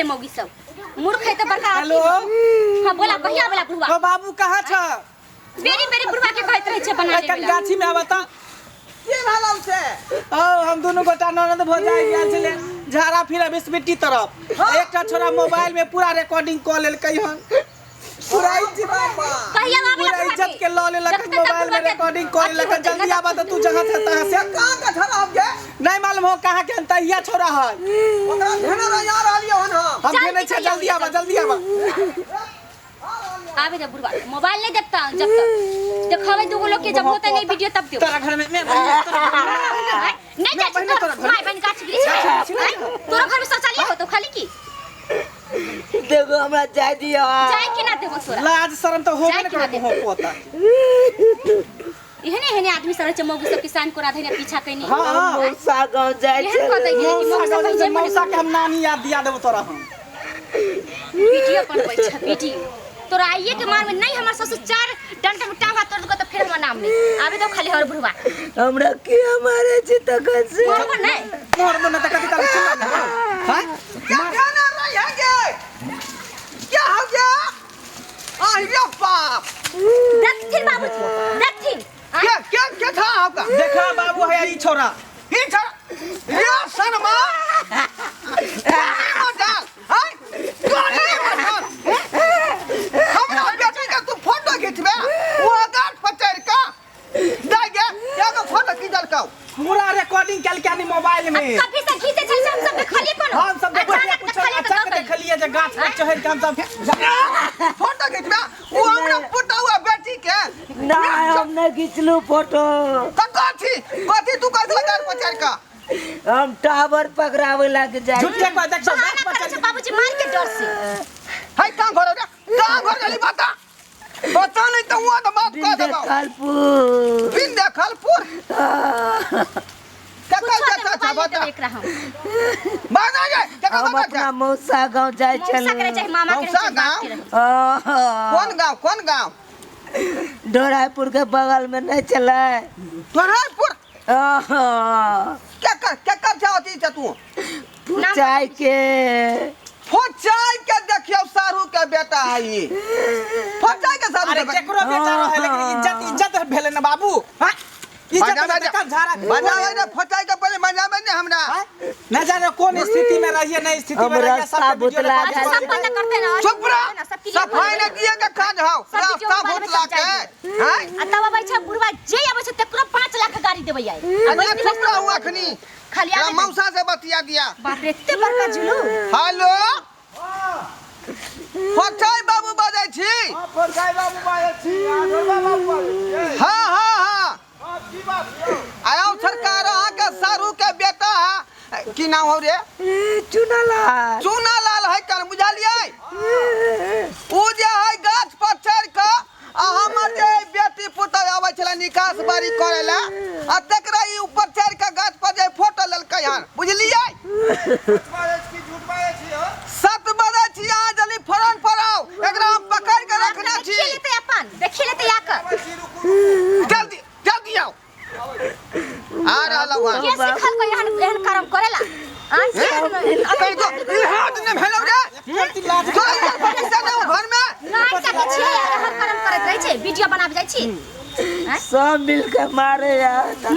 मौगी सब मूर्ख है तो बड़का। हेलो हां बोला कहिया वाला बुढ़वा ओ बाबू कहां छ? बेरी बेरी बुढ़वा के कहत रहे छे बना ले कन गाछी में आवता के भालम से ओ हम दोनों गोटा ननद भौजाई गेल छले झाड़ा फिरा बिस्मिट्टी तरफ। एकटा छोरा मोबाइल में पूरा रिकॉर्डिंग क लेल कहिन पूरा इज्जत कहिया वाला पूरा इज्जत के ल ले लखन मोबाइल में रिकॉर्डिंग कर लखन। जल्दी आवा तो तू जगह से तहां से कहां का छला हम के नहीं मालूम हो कहां के तहिया छोरा है। ओकरा घेना रे यार आलियो हन हम के नहीं छे। जल्दी आवा जल्दी आवा। आवे जा बुढ़वा मोबाइल नहीं देखता जब तक दिखावे दो लोग के जब होता नहीं वीडियो तब दो। तेरा घर में मैं नहीं जा माय बन गाछ गिरी तोरा घर में शौचालय हो तो खाली की देखो हमरा जाय दियो जाय के ना देबो तोरा लाज शर्म तो होबे न करे हो पोता। एहने एहने आदमी सब चमौगी सब किसान को राधे ने पीछा कइनी। हां मौसा गांव जाय छे एहन कहते कि मौसा कहि जे मौसा के हम नानी याद दिया देबो तोरा हम वीडियो बनबै छ वीडियो तोरा आइए के मार में नहीं हमर ससुर चार डंडा में टांगा तोड़ को तो फिर हमर नाम नहीं आवे तो खाली हर बुढ़वा हमरा के हमारे चित कसे मोर नहीं मोर मन त कभी कभी चला हां क्या गाना रही है ये क्या हो गया अरे बाप दक्षिण बाबूजी दक्षिण क्या था आपका देखा बाबू है ई छोरा ये छोरा ये शर्मा मजा हां गाने मजा हमरा बेटी का तू फोटो खींचबे वो गाठ पचर का दे गे या तो फोटो खींचल का पूरा रिकॉर्डिंग कल के मोबाइल में कभी से खींचे छै हम सब खाली कोनो हम सब कुछ अच्छा देख लिए जे गाछ पर चढ़ के हम सब फोटो खींचबे वो हमरा फोटो हुआ बेटी के ना हम नहीं खींचलू फोटो कथी तू कैसे गाठ पचर का हम टावर पकड़ावे लग जाए झूठे को देख सब गाछ पर चढ़ बाबूजी मार के डर से हाय कहां घर जल्दी बता नहीं तो हुआ तो बात कह देबो कालपुर बिंदे खलपुर क्या बता देख रहा हूं बाना ये क्या हम अपना मौसा गांव जाए मौसा करे चले चाहे मामा करे मौसा चाहे बाप गाँव? करे कौन गांव डोरापुर के बगल में नहीं चले तोरापुर क्या कर चाहती है तू चाय के फोचाई के देखियो सारू के बेटा है ये फोचाई के सारू अरे के केकरो बेटा रहे लेकिन इज्जत भेले न बाबू हां इज्जत देख झाड़ा बजा ने फोचाई के पहले मजा में हमरा न जाने कौन स्थिति में रहिए नहीं स्थिति में रहिए सब बुतला सब बंद करते ना चुप रह सफाई ने दिए के काज हो रास्ता भूतला के हैं तब बैठा बुढ़वा जे आबै छै तकरो 5 लाख गाड़ी देबै आई अरे चुप रह हुआ अखनी खाली तेरा मौसा से बतिया दिया बाप रे एते बड़का जुलू हेलो फोचाई बाबू बाजै छी फोरकाई बाबू बाजे छी आगो बाबू बाजे हां हां हां की बात आयो सरकार अहाँ के सारू के बेटा है की नाम हो रे चुनालाल है कर बुझलिए उ जे है गाछ पर चढ़ के हमर जे बेटी पुतौ आबै छला निकास बारी करेला आ तकरा ई ऊपर चढ़ के गाछ पर जे फोटो लेलकै हन बुझलिए सत बजे छी आ जल्दी फौरन पर आओ एकरा हम पकड़ के रखने छी देखि लेते अपन देखि लेते आकर जल्दी जल्दी आओ आ रहल हुआ के सिखल को एहन काम करेला कहीं को ई हाथ ने भेलौ रे घर में नहीं सके छै एहन काम करत रहै छै वीडियो बनाबै जाइ छी सब मिल के मारे यार